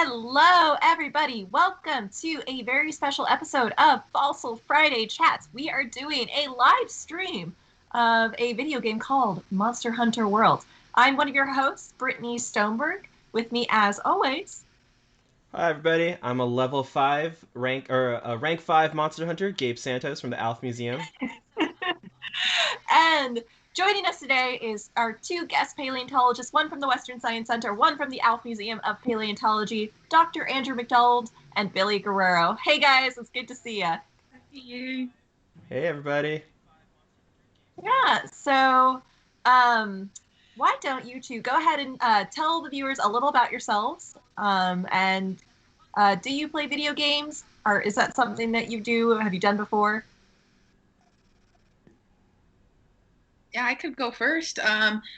Hello, everybody. Welcome to a very special episode of Fossil Friday Chats. We are doing a live stream of a video game called Monster Hunter World. I'm one of your hosts, Brittney Stoneburg. With me, as always, Hi everybody, I'm a level 5 a rank 5 monster hunter, Gabe Santos from the Alf Museum. and joining us today is our two guest paleontologists, one from the Western Science Center, one from the Alf Museum of Paleontology, Dr. Andrew McDonald and Billie Guerrero. Hey guys, it's good to see you. You. Hey everybody. Yeah, so um, why don't you two go ahead and tell the viewers a little about yourselves? And do you play video games? Or is that something that you do? Have you done before? Yeah, I could go first.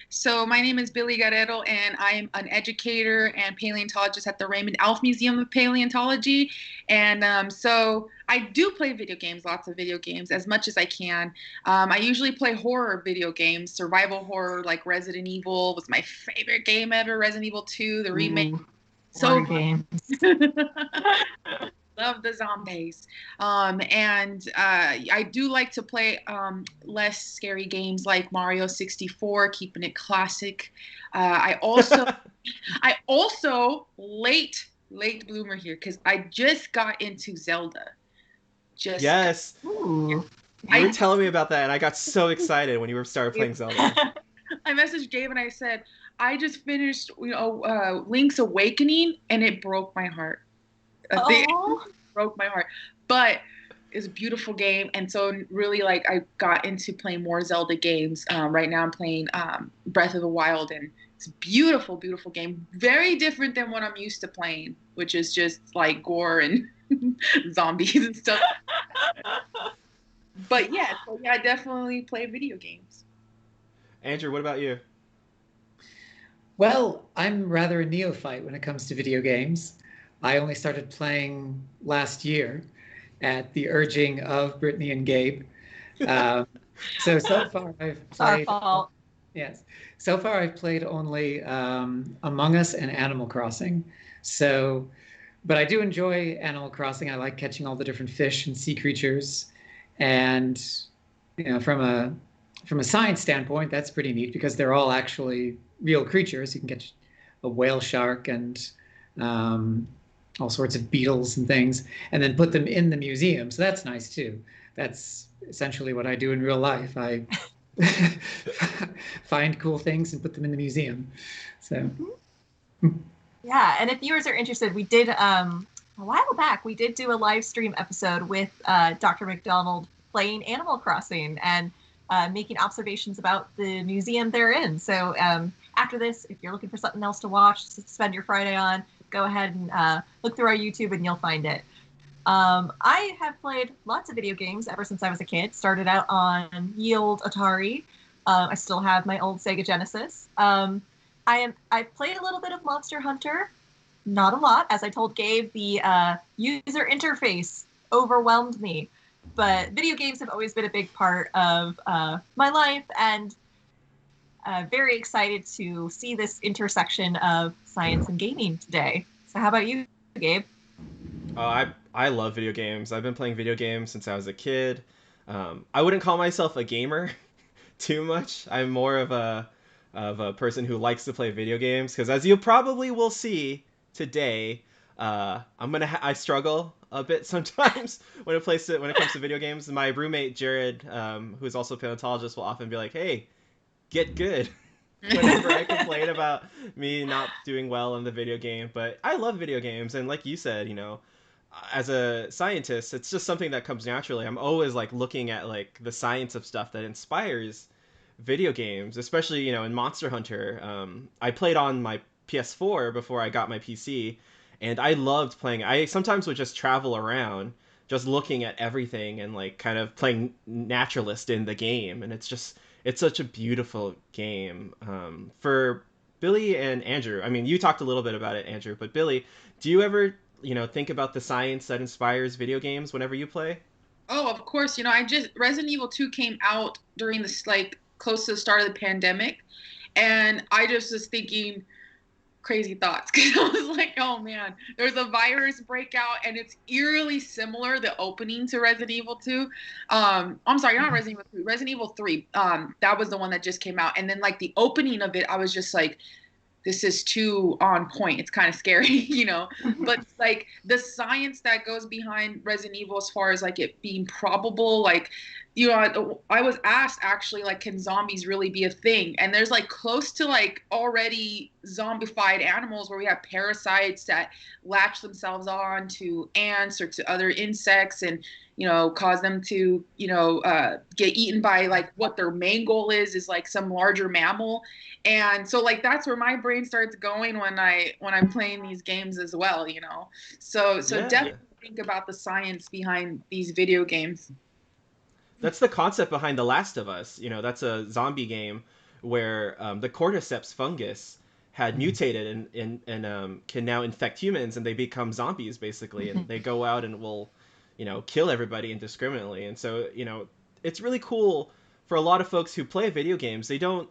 So my name is Billie Guerrero, and I'm an educator and paleontologist at the Raymond Alf Museum of Paleontology. And so I do play video games, lots of video games, as much as I can. I usually play horror video games, survival horror, like Resident Evil was my favorite game ever. Resident Evil 2, the remake. So games. Love the zombies. And I do like to play less scary games like Mario 64, keeping it classic. I also late bloomer here because I just got into Zelda. Yes. Ooh. You were telling me about that and I got so excited when you started playing Zelda. I messaged Gabe and I said, I just finished Link's Awakening and it broke my heart. Broke my heart, but it's a beautiful game, and so really I got into playing more Zelda games. Right now I'm playing Breath of the Wild, and it's a beautiful game, very different than what I'm used to playing, which is just like gore and zombies and stuff. But yeah, I definitely play video games. Andrew, what about you? Well, I'm rather a neophyte when it comes to video games. I only started playing last year at the urging of Brittney and Gabe. So far I've played. Our fault. Yes. So far I've played only Among Us and Animal Crossing. But I do enjoy Animal Crossing. I like catching all the different fish and sea creatures, and from a science standpoint, that's pretty neat because they're all actually real creatures. You can catch a whale shark and all sorts of beetles and things, and then put them in the museum. So that's nice too. That's essentially what I do in real life. I find cool things and put them in the museum. So yeah, and if viewers are interested, we did a while back we did do a live stream episode with Dr. McDonald playing Animal Crossing and making observations about the museum they're in. So after this, if you're looking for something else to watch to spend your Friday on, go ahead and look through our YouTube and you'll find it. I have played lots of video games ever since I was a kid. Started out on ye old Atari. I still have my old Sega Genesis. I played a little bit of Monster Hunter, not a lot. As I told Gabe, the user interface overwhelmed me. But video games have always been a big part of my life, and very excited to see this intersection of science and gaming today. So how about you, Gabe? I love video games. I've been playing video games since I was a kid. I wouldn't call myself a gamer too much. I'm more of a person who likes to play video games because, as you probably will see today, I struggle a bit sometimes when it comes to video games. My roommate Jared, who is also a paleontologist, will often be like, "Hey, get good." Whenever I complain about me not doing well in the video game. But I love video games, and like you said, as a scientist, it's just something that comes naturally. I'm always looking at the science of stuff that inspires video games, especially in Monster Hunter. I played on my PS4 before I got my PC, and I loved playing. I sometimes would just travel around just looking at everything and kind of playing naturalist in the game, and it's such a beautiful game. For Billie and Andrew, I mean, you talked a little bit about it, Andrew, but Billie, do you ever, think about the science that inspires video games whenever you play? Oh, of course. Resident Evil 2 came out during this close to the start of the pandemic, and I just was thinking, crazy thoughts because I was like, oh man, there's a virus breakout and it's eerily similar, the opening to Resident Evil 2. I'm sorry, not Resident Evil 2, Resident Evil 3. That was the one that just came out. And then like the opening of it, I was just like, this is too on point. It's kind of scary, you know, but like the science that goes behind Resident Evil as far as like it being probable, like, you know, I was asked actually, like, can zombies really be a thing? And there's like close to like already zombified animals where we have parasites that latch themselves on to ants or to other insects and, you know, cause them to, you know, get eaten by like what their main goal is like some larger mammal. And so like that's where my brain starts going when I'm playing these games as well, you know. So Yeah. definitely think about the science behind these video games. That's the concept behind The Last of Us. You know, that's a zombie game where the cordyceps fungus had mutated and can now infect humans, and they become zombies basically, and they go out and will, you know, kill everybody indiscriminately. And so, you know, it's really cool for a lot of folks who play video games. They don't,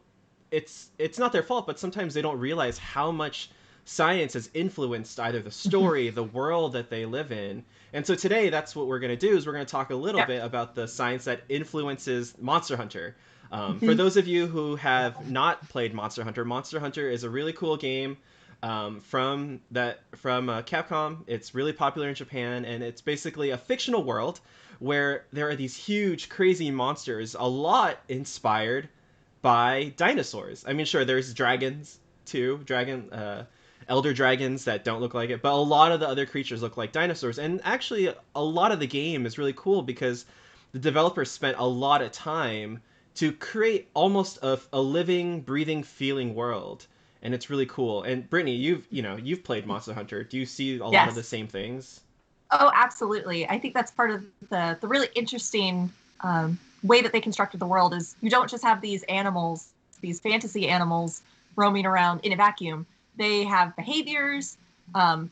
it's not their fault, but sometimes they don't realize how much science has influenced either the story, the world that they live in. And so today, that's what we're going to do, is we're going to talk a little bit about the science that influences Monster Hunter. For those of you who have not played Monster Hunter is a really cool game from Capcom. It's really popular in Japan, and it's basically a fictional world where there are these huge, crazy monsters, a lot inspired by dinosaurs. I mean, sure, there's dragons too, elder dragons that don't look like it, but a lot of the other creatures look like dinosaurs. And actually, a lot of the game is really cool because the developers spent a lot of time to create almost a living, breathing, feeling world. And it's really cool. And Brittney, you've played Monster Hunter. Do you see a lot of the same things? Oh, absolutely. I think that's part of the really interesting way that they constructed the world is you don't just have these animals, these fantasy animals roaming around in a vacuum. They have behaviors,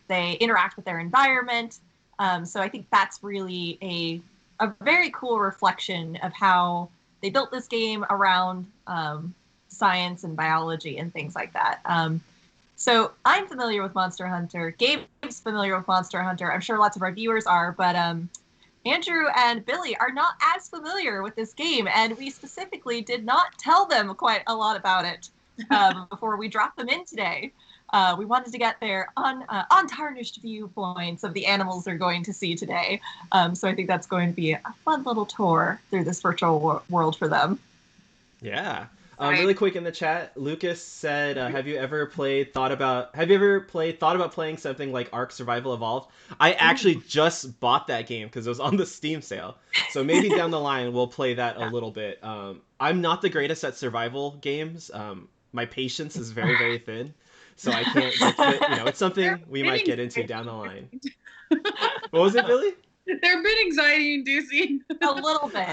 they interact with their environment. So I think that's really a very cool reflection of how they built this game around science and biology and things like that. So I'm familiar with Monster Hunter. Gabe's familiar with Monster Hunter. I'm sure lots of our viewers are, but Andrew and Billy are not as familiar with this game, and we specifically did not tell them quite a lot about it before we dropped them in today. We wanted to get their untarnished viewpoints of the animals they're going to see today. So I think that's going to be a fun little tour through this virtual world for them. Yeah. Really quick in the chat, Lucas said, have you ever thought about playing something like Ark Survival Evolved? I actually just bought that game because it was on the Steam sale. So maybe down the line we'll play that a little bit. I'm not the greatest at survival games. My patience is very, very thin. So I can't, it's something we might get into down the line. What was it, Billy? They're a bit anxiety-inducing. A little bit.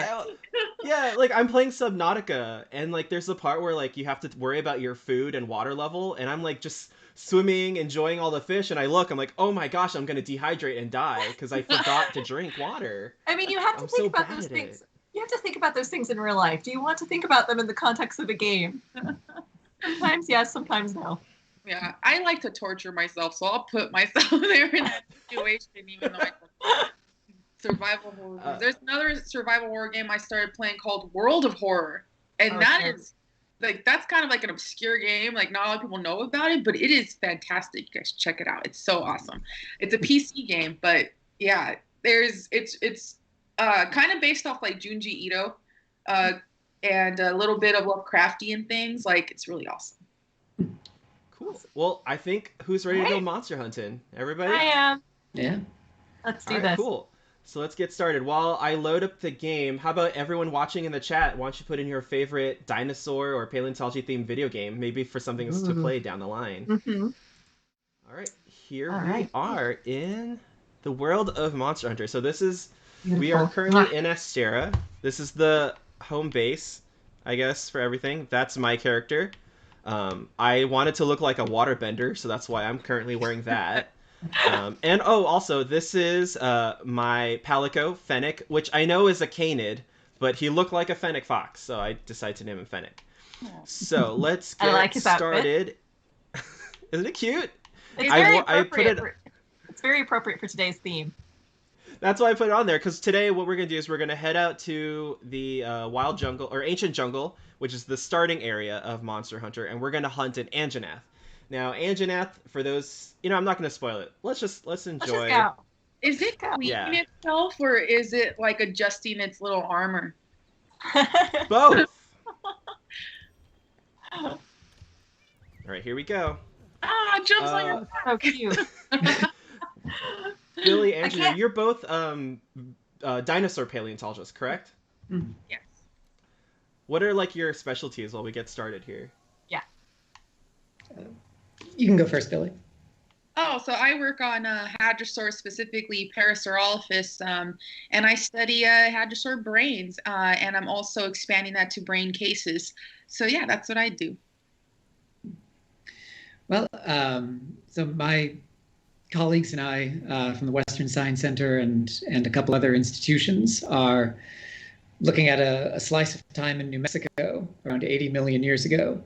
Yeah, like I'm playing Subnautica, and like there's the part where like you have to worry about your food and water level, and I'm like just swimming, enjoying all the fish, and I'm like, oh my gosh, I'm gonna dehydrate and die because I forgot to drink water. I mean, you have to think about those things. You have to think about those things in real life. Do you want to think about them in the context of a game? Sometimes yes, sometimes no. Yeah, I like to torture myself, so I'll put myself there in that situation, even though I survival horror. There's another survival horror game I started playing called World of Horror, and is like that's kind of like an obscure game. Like not a lot of people know about it, but it is fantastic. You guys check it out. It's so awesome. It's a PC game, but yeah, it's kind of based off like Junji Ito, and a little bit of Lovecraftian things. Like it's really awesome. Cool. Well, I think who's ready to go monster hunting? Everybody? I am. Yeah. Let's do this. Cool. So let's get started. While I load up the game, how about everyone watching in the chat? Why don't you put in your favorite dinosaur or paleontology themed video game, maybe for something to play down the line. Mm-hmm. All right, we are in the world of Monster Hunter. So we are currently in Astera. This is the home base, I guess, for everything. That's my character. I wanted to look like a waterbender, so that's why I'm currently wearing that. And also, this is my Palico, Fennec, which I know is a canid, but he looked like a Fennec fox, so I decided to name him Fennec. So let's get started. Isn't it cute? It's I very wa- I put appropriate. it. It's very appropriate for today's theme. That's why I put it on there, because today what we're gonna do is we're gonna head out to the wild jungle or ancient jungle, which is the starting area of Monster Hunter, and we're gonna hunt an Anjanath. Now, Anjanath, for those, I'm not gonna spoil it. Let's enjoy. Let's just go. Is it cleaning itself, or is it like adjusting its little armor? Both. All right, here we go. Ah, jumps on your back. So cute. Billy, Angela, you're both dinosaur paleontologists, correct? Yes. What are like your specialties while we get started here? Yeah. You can go first, Billy. Oh, so I work on hadrosaurs, specifically Parasaurolophus, and I study hadrosaur brains, and I'm also expanding that to brain cases. So yeah, that's what I do. Well, so my colleagues and I from the Western Science Center and a couple other institutions are looking at a slice of time in New Mexico around 80 million years ago.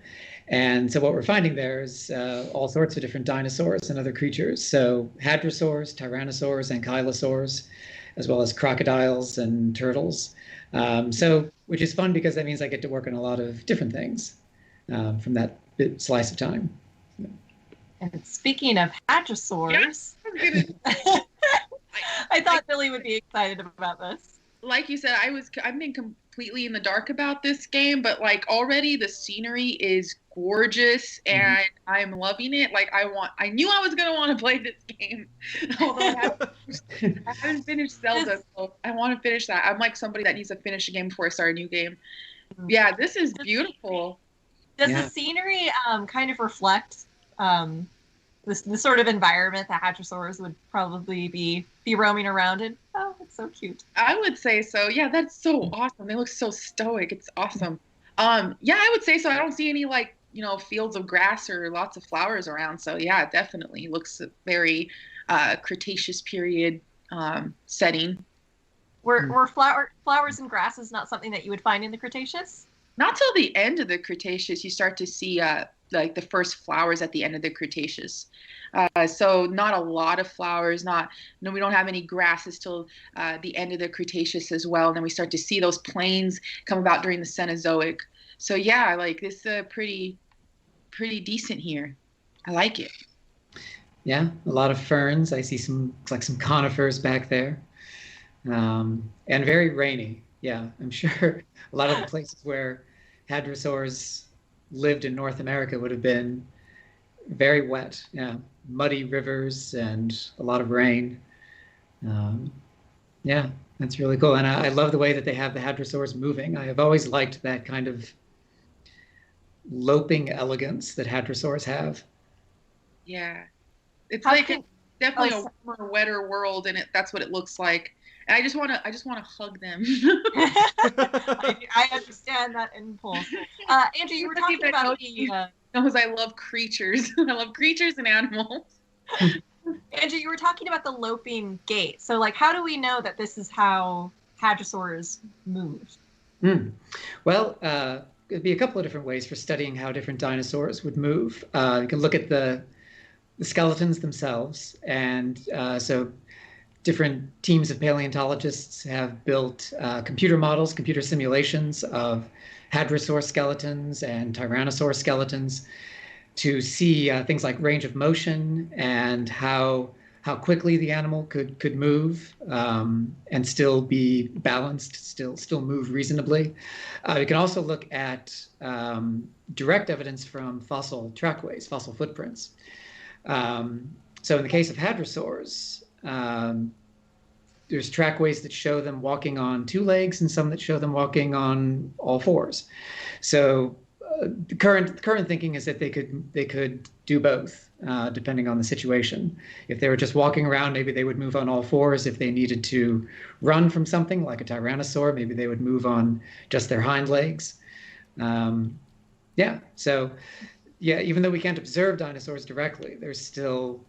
And so what we're finding there is all sorts of different dinosaurs and other creatures. So hadrosaurs, tyrannosaurs, ankylosaurs, as well as crocodiles and turtles. Which is fun because that means I get to work on a lot of different things from that slice of time. And speaking of hadrosaurs, I thought Billy would be excited about this. Like you said, I've been completely in the dark about this game, but like already the scenery is gorgeous and I'm loving it. Like I knew I was gonna want to play this game, although I haven't finished Zelda, so I want to finish that. I'm like somebody that needs to finish a game before I start a new game. Yeah, this is beautiful. Does the scenery kind of reflect the sort of environment that hadrosaurs would probably be roaming around in? Oh, it's so cute. I would say so. Yeah, that's so awesome. They look so stoic. It's awesome. Yeah, I would say so. I don't see any fields of grass or lots of flowers around. So yeah, it definitely looks very Cretaceous period setting. Were flowers and grasses not something that you would find in the Cretaceous? Not till the end of the Cretaceous, you start to see like the first flowers at the end of the Cretaceous. So not a lot of flowers. We don't have any grasses till the end of the Cretaceous as well. And then we start to see those plains come about during the Cenozoic. So yeah, like this pretty decent here. I like it. Yeah, a lot of ferns. I see some conifers back there, and very rainy. Yeah, I'm sure a lot of the places where hadrosaurs lived in North America would have been very wet. Yeah, muddy rivers and a lot of rain. Yeah, that's really cool. And I love the way that they have the hadrosaurs moving. I have always liked that kind of loping elegance that hadrosaurs have. Yeah, it's definitely a warmer, wetter world, and that's what it looks like. And I just want to hug them. I understand that impulse. Andrew, you were talking about knows I love creatures. I love creatures and animals. Andrew, you were talking about the loping gait. So, like, how do we know that this is how hadrosaurs move? Well, it'd be a couple of different ways for studying how different dinosaurs would move. You can look at the skeletons themselves, and so different teams of paleontologists have built computer models, computer simulations of hadrosaur skeletons and tyrannosaur skeletons to see things like range of motion and how quickly the animal could move and still be balanced, still move reasonably. We can also look at direct evidence from fossil trackways, fossil footprints. So in the case of hadrosaurs, there's trackways that show them walking on two legs and some that show them walking on all fours. So the current thinking is that they could do both, depending on the situation. If they were just walking around, maybe they would move on all fours. If they needed to run from something like a tyrannosaur, maybe they would move on just their hind legs. Even though we can't observe dinosaurs directly, there's still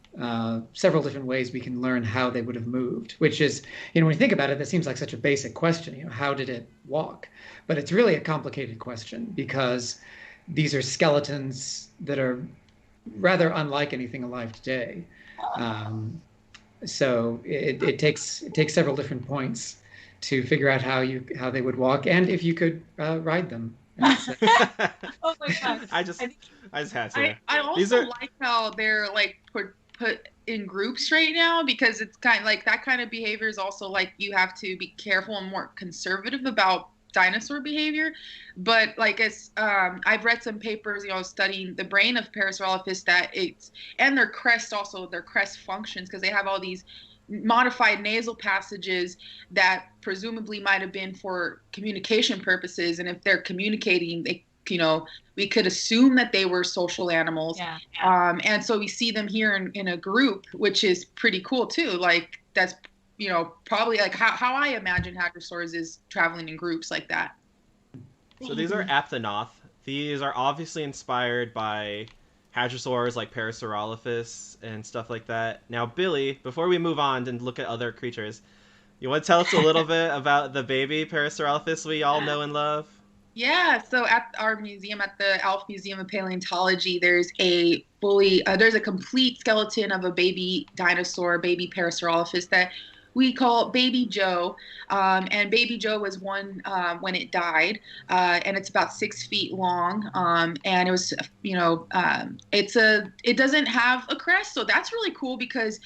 several different ways we can learn how they would have moved, which is, when you think about it, that seems like such a basic question, how did it walk? But it's really a complicated question because these are skeletons that are rather unlike anything alive today. So it takes several different points to figure out how they would walk and if you could ride them. Oh my gosh. I just had to. I also like how they're like put in groups right now, because it's kind of like that kind of behavior is also like you have to be careful and more conservative about dinosaur behavior. But like I've read some papers, studying the brain of Parasaurolophus, that it's, and their crest functions, because they have all these modified nasal passages that presumably might have been for communication purposes. And if they're communicating, we could assume that they were social animals. Yeah. And so we see them here in a group, which is pretty cool too. Like that's, probably like how I imagine hadrosaurs is traveling in groups like that. So these are apthenoth. These are obviously inspired by hadrosaurs like Parasaurolophus and stuff like that. Now, Billy, before we move on and look at other creatures, you want to tell us a little bit about the baby Parasaurolophus we all know and love? Yeah, so at our museum, at the Alf Museum of Paleontology, there's a complete skeleton of a baby dinosaur, baby Parasaurolophus, that we call Baby Joe. And Baby Joe was one when it died, and it's about 6 feet long. And it was, it doesn't have a crest, so that's really cool, because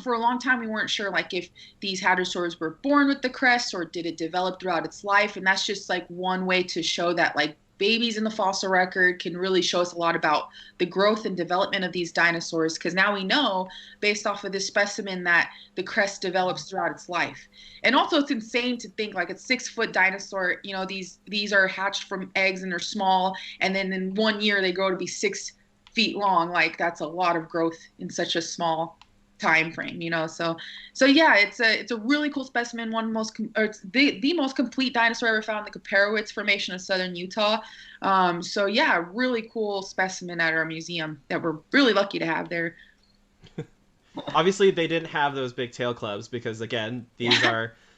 for a long time we weren't sure like if these hadrosaurs were born with the crest or did it develop throughout its life. And that's just like one way to show that like babies in the fossil record can really show us a lot about the growth and development of these dinosaurs, because now we know based off of this specimen that the crest develops throughout its life. And also it's insane to think like a 6-foot dinosaur, these are hatched from eggs and they're small, and then in 1 year they grow to be 6 feet long. Like that's a lot of growth in such a small time frame, so yeah, it's a really cool specimen, it's the most complete dinosaur ever found in the Kaparowitz Formation of southern Utah. So yeah, really cool specimen at our museum that we're really lucky to have there. Obviously they didn't have those big tail clubs because again this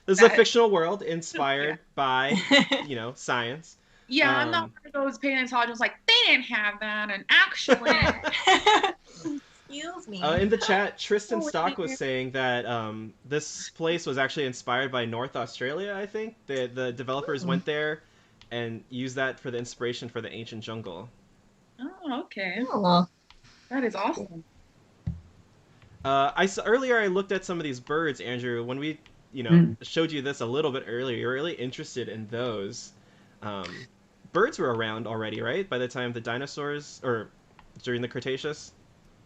is a fictional world inspired by science. Yeah, I'm not one of those paleontologists like they didn't have that, and actually Excuse me. In the chat, Tristan Stock was saying that this place was actually inspired by North Australia, I think. The developers went there and used that for the inspiration for the ancient jungle. Oh, okay. Oh. That is awesome. Earlier I looked at some of these birds, Andrew. When we, showed you this a little bit earlier, you're really interested in those. Birds were around already, right? By the time the dinosaurs, or during the Cretaceous?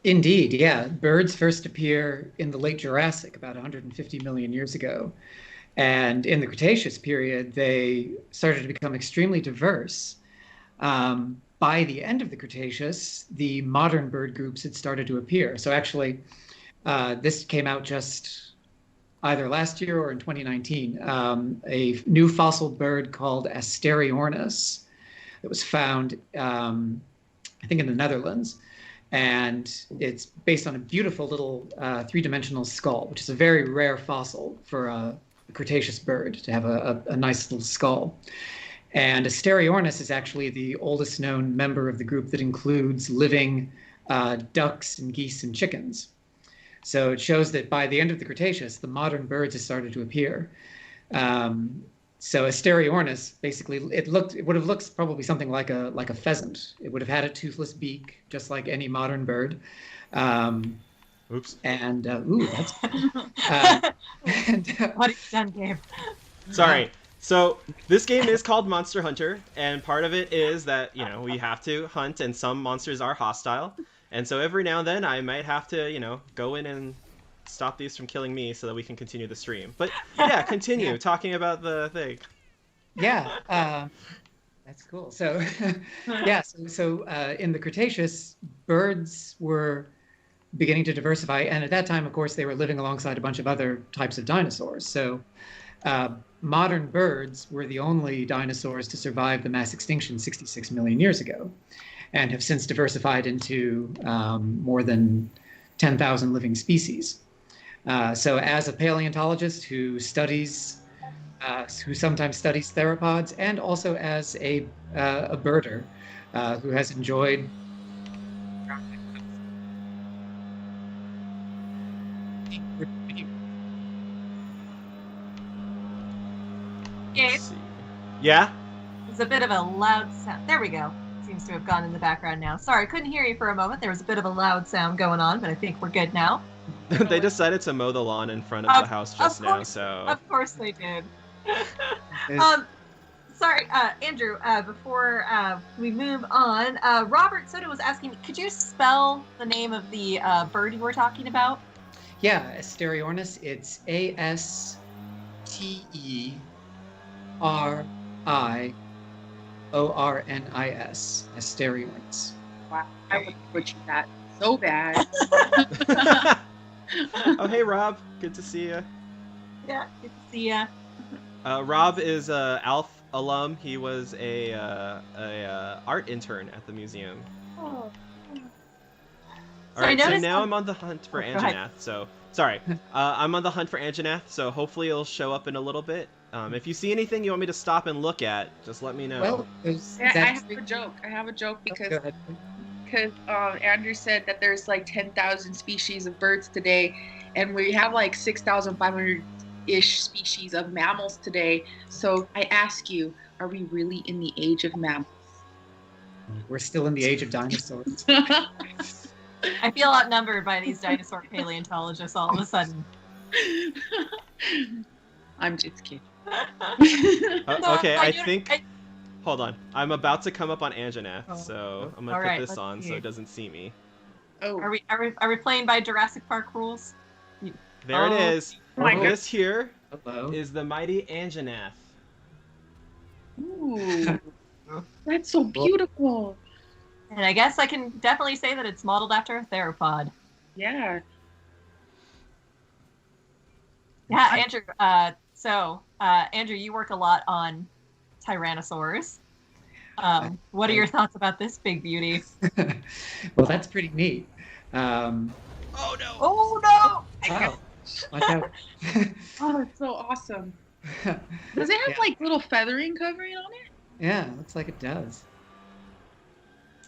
Indeed, yeah. Birds first appear in the late Jurassic, about 150 million years ago. And in the Cretaceous period, they started to become extremely diverse. By the end of the Cretaceous, the modern bird groups had started to appear. So actually, this came out just either last year or in 2019. A new fossil bird called Asteriornis that was found, I think, in the Netherlands. And it's based on a beautiful little three-dimensional skull, which is a very rare fossil for a Cretaceous bird to have a nice little skull. And Asteriornis is actually the oldest known member of the group that includes living ducks and geese and chickens. So it shows that by the end of the Cretaceous, the modern birds have started to appear. So Asteriornis, basically, it would have looked probably something like a pheasant. It would have had a toothless beak, just like any modern bird. Oops. And that's. What have you done, Gabe? Sorry. So this game is called Monster Hunter, and part of it is that we have to hunt, and some monsters are hostile, and so every now and then I might have to go in and stop these from killing me so that we can continue the stream. But yeah, continue talking about the thing. Yeah, that's cool. So yeah, so in the Cretaceous, birds were beginning to diversify, and at that time, of course, they were living alongside a bunch of other types of dinosaurs. So modern birds were the only dinosaurs to survive the mass extinction 66 million years ago, and have since diversified into more than 10,000 living species. So as a paleontologist who sometimes studies theropods, and also as a birder who has enjoyed Gabe, Let's see. Yeah? there's a bit of a loud sound. There we go. Seems to have gone in the background now. Sorry, couldn't hear you for a moment. There was a bit of a loud sound going on, but I think we're good now. They decided to mow the lawn in front of the house just now, so... Of course they did. There's- Sorry, Andrew, before we move on, Robert Soto was asking, could you spell the name of the bird you were talking about? Yeah, Asteriornis. It's Asteriornis. Asteriornis. Wow, I would butcher that so bad. Oh, hey, Rob. Good to see you. Yeah, good to see ya. Rob is a Alf alum. He was a art intern at the museum. Oh. All right, so noticed now I'm on the hunt for Oh, go ahead. Anjanath. So, sorry. I'm on the hunt for Anjanath, so hopefully it'll show up in a little bit. If you see anything you want me to stop and look at, just let me know. Well, there's I that's have a joke. I have a joke Go because ahead. Andrew said that there's like 10,000 species of birds today, and we have like 6,500-ish species of mammals today. So I ask you, are we really in the age of mammals? We're still in the age of dinosaurs. I feel outnumbered by these dinosaur paleontologists all of a sudden. I'm just kidding. Okay, I think... I- Hold on. I'm about to come up on Anjanath, Oh. so I'm All gonna right, put this let's on see. so it doesn't see me. Oh, Are we playing by Jurassic Park rules? There it Oh. is. Oh my This here Hello. is the mighty Anjanath. ooh, that's so beautiful. And I guess I can definitely say that it's modeled after a theropod. Yeah. Yeah, Andrew. Andrew, you work a lot on tyrannosaurs. What are your thoughts about this big beauty? Well, that's pretty neat. Oh no! Oh no! Wow. Watch out. Oh, that's so awesome. Does it have Yeah. like little feathering covering on it? Yeah, looks like it does.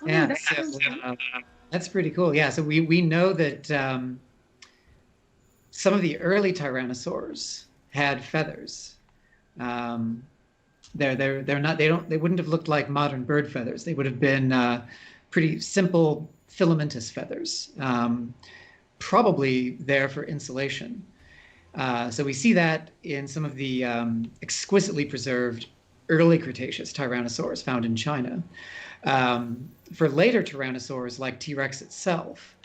Oh, Yeah, that's so, awesome. that's pretty cool. Yeah, so we know that some of the early tyrannosaurs had feathers. They wouldn't have looked like modern bird feathers. They would have been pretty simple filamentous feathers, probably there for insulation. So we see that in some of the exquisitely preserved early Cretaceous tyrannosaurs found in China. For later tyrannosaurs like T-Rex itself,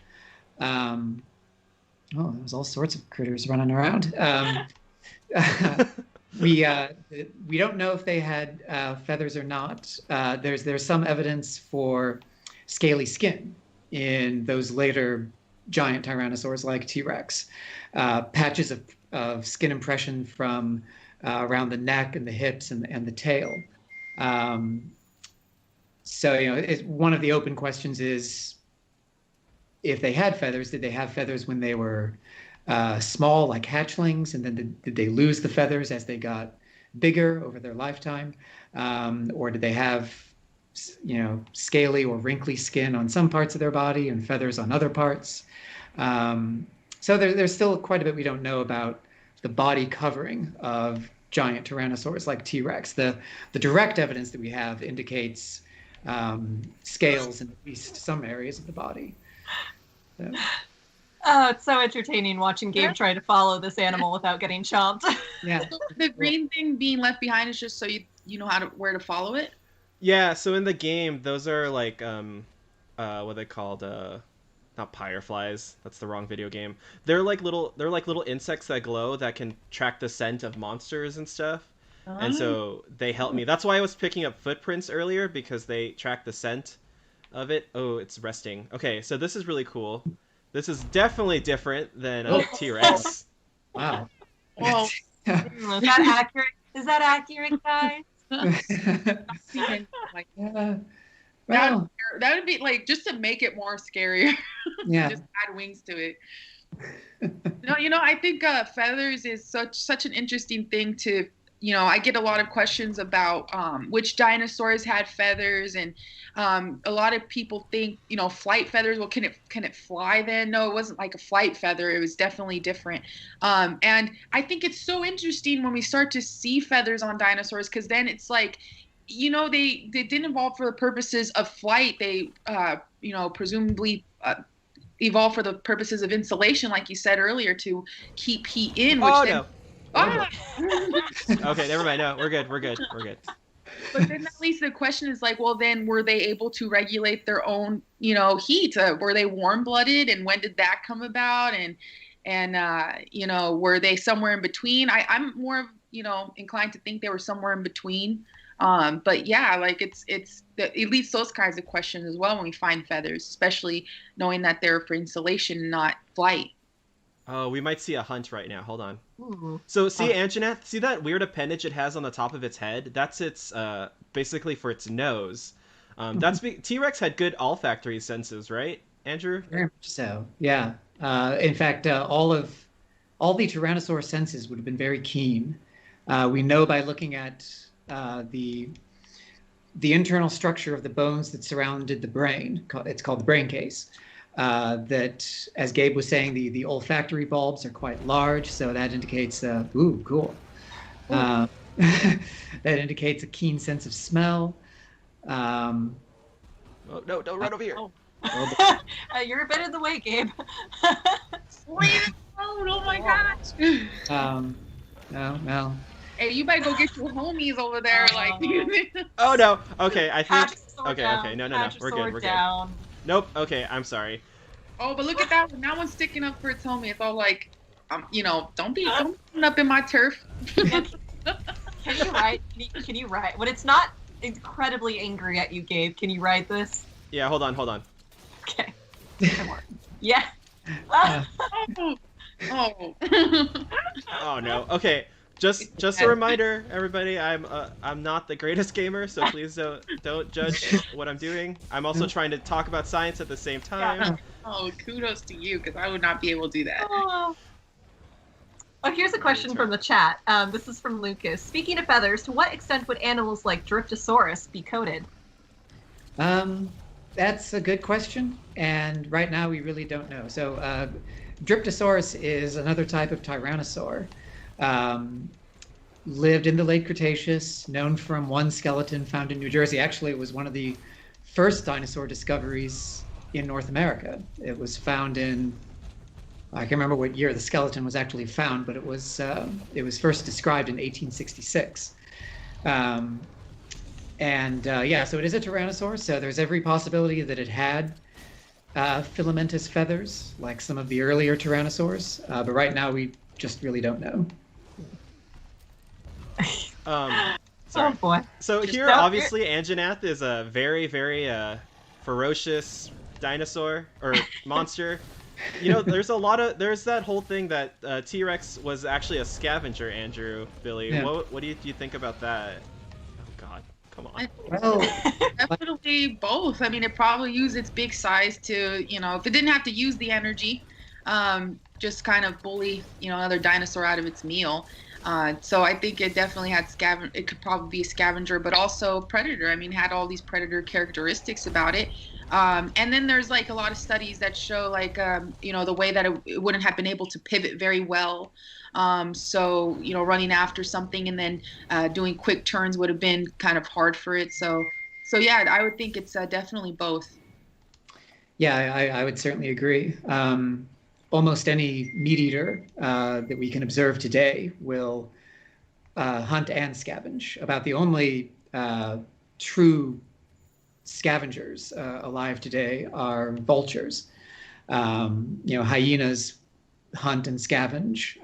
there's all sorts of critters running around. We don't know if they had feathers or not. There's some evidence for scaly skin in those later giant tyrannosaurs like T-Rex. Patches of skin impression from around the neck and the hips and the tail. So one of the open questions is, if they had feathers, did they have feathers when they were small, like hatchlings, and then did they lose the feathers as they got bigger over their lifetime, or did they have scaly or wrinkly skin on some parts of their body and feathers on other parts? So there's still quite a bit we don't know about the body covering of giant tyrannosaurs like T-Rex. The direct evidence that we have indicates scales in at least some areas of the body. So. Oh, it's so entertaining watching Gabe try to follow this animal without getting chomped. Yeah. So the green thing being left behind is just so you know where to follow it. Yeah, so in the game, those are like what are they called? Not fireflies. That's the wrong video game. They're like little insects that glow that can track the scent of monsters and stuff. And so they help me. That's why I was picking up footprints earlier, because they track the scent of it. Oh, it's resting. Okay, so this is really cool. This is definitely different than T-Rex. Wow. Well, Is that accurate? Is that accurate, guys? like, Yeah. Well, that would be like, just to make it more scarier. yeah. Just add wings to it. No, I think feathers is such an interesting thing to I get a lot of questions about which dinosaurs had feathers, and a lot of people think, flight feathers. Well, can it fly then? No, it wasn't like a flight feather. It was definitely different. And I think it's so interesting when we start to see feathers on dinosaurs, because then it's like, they didn't evolve for the purposes of flight. They, presumably evolved for the purposes of insulation, like you said earlier, to keep heat in. Which no. Okay, never mind. No, we're good. But then at least the question is like, well, then were they able to regulate their own, heat? Were they warm-blooded, and when did that come about? And were they somewhere in between? I'm more, inclined to think they were somewhere in between. But yeah, like it leads those kinds of questions as well when we find feathers, especially knowing that they're for insulation, not flight. Oh, we might see a hunt right now. Hold on. Ooh. So see, Anjanath, see that weird appendage it has on the top of its head? That's its basically for its nose. T-Rex had good olfactory senses, right, Andrew? Very much so. Yeah. In fact, all the Tyrannosaurus senses would have been very keen. We know by looking at the internal structure of the bones that surrounded the brain. It's called the brain case. That, as Gabe was saying, the olfactory bulbs are quite large, so that indicates, cool. That indicates a keen sense of smell. Oh, no, don't run over here. You're a bit in the way, Gabe. Oh my gosh. No. Hey, you better go get your homies over there. Oh no. Okay, I think. Okay. No. We're good. Down. Nope. Okay, I'm sorry. Oh, but look at that one. That one's sticking up for its homie. It's all like, don't be up in my turf. Can you write? Can you write? When it's not incredibly angry at you, Gabe, can you write this? Yeah. Hold on. Okay. Yeah. Oh. Oh no. Okay. Just a reminder, everybody. I'm not the greatest gamer, so please don't judge what I'm doing. I'm also trying to talk about science at the same time. Yeah. Oh, kudos to you, because I would not be able to do that. Oh, here's a question from the chat. This is from Lucas. Speaking of feathers, to what extent would animals like Dryptosaurus be coated? That's a good question, and right now we really don't know. So, Dryptosaurus is another type of tyrannosaur. Lived in the late Cretaceous, known from one skeleton found in New Jersey. Actually, it was one of the first dinosaur discoveries in North America. It was found in, I can't remember what year the skeleton was actually found, but it was first described in 1866. So it is a tyrannosaur, so there's every possibility that it had filamentous feathers, like some of the earlier tyrannosaurs, but right now we just really don't know. Sorry. Oh boy. So here, obviously, Anjanath is a very, very ferocious dinosaur or monster. There's that whole thing that T-Rex was actually a scavenger. Andrew, Billy, yeah. What do you think about that? Oh God, come on. Well, definitely both. I mean, it probably used its big size to, if it didn't have to use the energy, just kind of bully, another dinosaur out of its meal. So I think it definitely had it could probably be a scavenger, but also predator. I mean, had all these predator characteristics about it. And then there's like a lot of studies that show like, the way that it wouldn't have been able to pivot very well. So, running after something and then doing quick turns would have been kind of hard for it. So yeah, I would think it's definitely both. Yeah, I would certainly agree. Almost any meat eater that we can observe today will hunt and scavenge. About the only true scavengers alive today are vultures. Hyenas hunt and scavenge.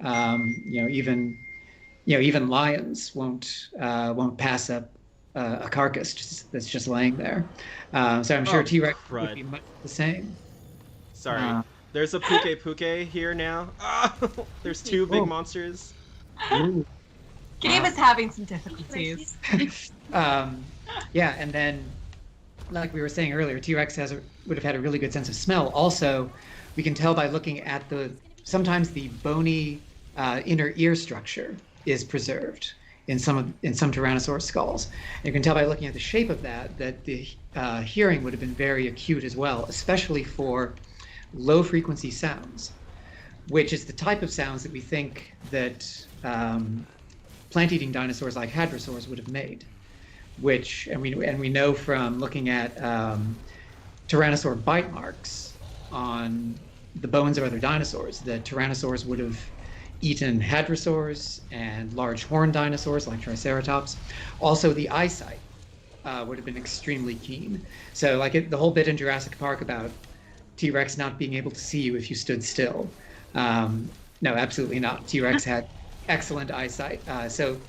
Even lions won't pass up a carcass that's just laying there. So I'm sure T-Rex would be much the same. Sorry. There's a puke here now. There's two big monsters. Gabe is having some difficulties. And then, like we were saying earlier, T-Rex would have had a really good sense of smell. Also, we can tell by looking at sometimes the bony inner ear structure is preserved. in some Tyrannosaurus skulls. And you can tell by looking at the shape of that the hearing would have been very acute as well, especially for low frequency sounds, which is the type of sounds that we think that plant-eating dinosaurs like hadrosaurs would have made. And we know from looking at tyrannosaur bite marks on the bones of other dinosaurs that tyrannosaurs would have eaten hadrosaurs and large horned dinosaurs like Triceratops. Also, the eyesight would have been extremely keen. So, like the whole bit in Jurassic Park about T-Rex not being able to see you if you stood still. No, absolutely not. T-Rex had excellent eyesight. So,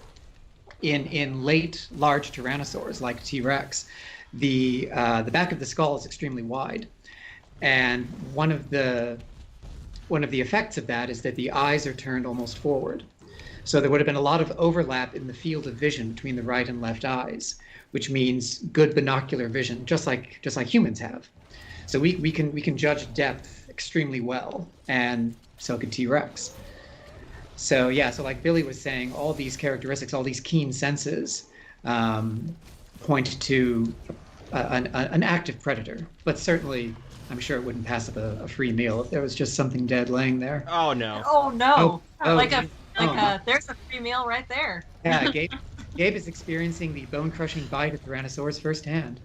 in late large tyrannosaurs like T-Rex, the back of the skull is extremely wide, and one of the effects of that is that the eyes are turned almost forward. So there would have been a lot of overlap in the field of vision between the right and left eyes, which means good binocular vision, just like humans have. So we can judge depth extremely well, and so could T-Rex. So yeah, so like Billy was saying, all these characteristics, all these keen senses, point to an active predator. But certainly, I'm sure it wouldn't pass up a free meal if there was just something dead laying there. Oh no! Oh no! Oh, there's a free meal right there. Yeah, Gabe is experiencing the bone-crushing bite of Tyrannosaurus firsthand.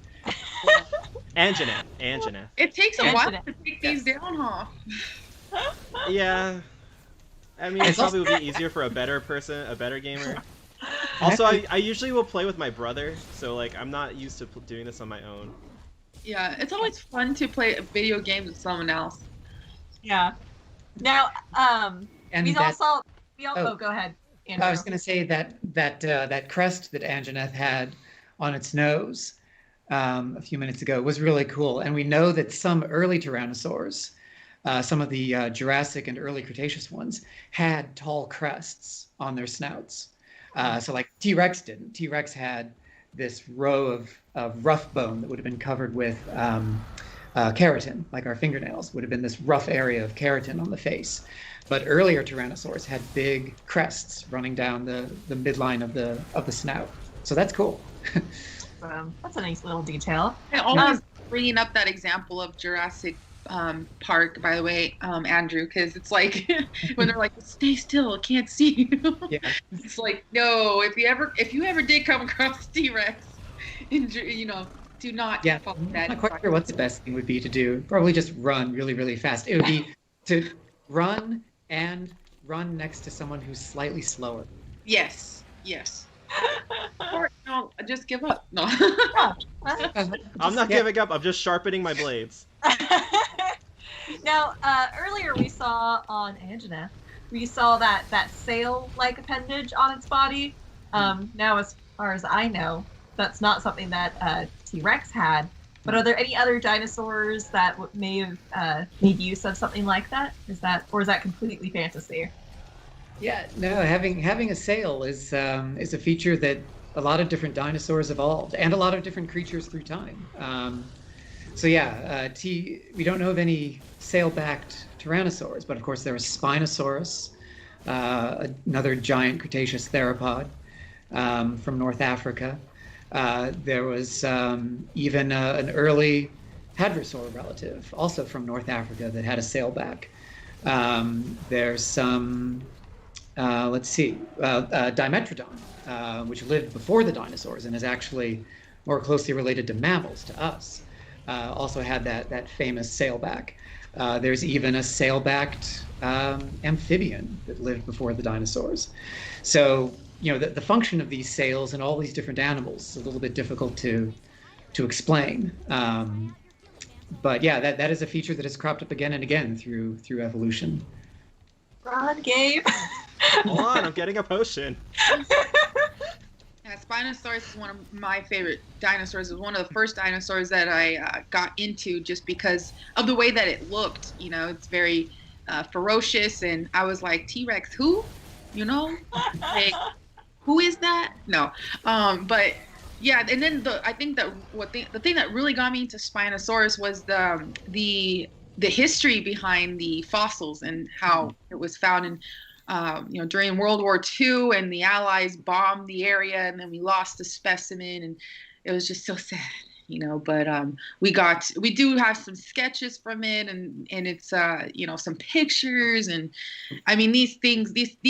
And Jeanette. It takes a while to take these down, huh? Yeah. I mean, it probably would be easier for a better gamer. Also, I usually will play with my brother, so like I'm not used to doing this on my own. Yeah, it's always fun to play video games with someone else. Yeah. Now, And go ahead, Andrew. I was going to say that crest that Anjaneth had on its nose a few minutes ago was really cool, and we know that some early tyrannosaurs, some of the Jurassic and early Cretaceous ones, had tall crests on their snouts. So like T-Rex didn't. T-Rex had this row of rough bone that would have been covered with keratin, like our fingernails, would have been this rough area of keratin on the face. But earlier tyrannosaurs had big crests running down the midline of the snout. So that's cool. That's a nice little detail. I always bringing up that example of Jurassic Park, by the way, Andrew, because it's like when they're like, "Stay still, can't see you." Yeah. It's like, no, if you ever did come across T-Rex, do not follow that. I'm not quite sure what the best thing would be to do. Probably just run really, really fast. It would be to run and run next to someone who's slightly slower. Yes. Or no, just give up. No. I'm not giving up. I'm just sharpening my blades. Now, earlier we saw on Angina, we saw that sail-like appendage on its body. Now, as far as I know, that's not something that T-Rex had. But are there any other dinosaurs that may have made use of something like that? Is that completely fantasy? Yeah, no. Having a sail is a feature that a lot of different dinosaurs evolved, and a lot of different creatures through time. So yeah, we don't know of any sail-backed tyrannosaurs, but of course there was Spinosaurus, another giant Cretaceous theropod from North Africa. There was even an early hadrosaur relative, also from North Africa, that had a sailback. There's some, Dimetrodon, which lived before the dinosaurs and is actually more closely related to mammals, to us. Also had that famous sailback. There's even a sailbacked amphibian that lived before the dinosaurs. So, the function of these sails and all these different animals is a little bit difficult to explain. But yeah, that is a feature that has cropped up again and again through evolution. Run, Gabe. Hold on, I'm getting a potion. Yeah, Spinosaurus is one of my favorite dinosaurs. It was one of the first dinosaurs that I got into just because of the way that it looked. It's very ferocious, and I was like, T-Rex, who? Like, who is that? No. But yeah, and then I think that the thing that really got me into Spinosaurus was the history behind the fossils and how it was found. And during World War II, and the Allies bombed the area, and then we lost the specimen, and it was just so sad, But we do have some sketches from it, and it's some pictures, and I mean these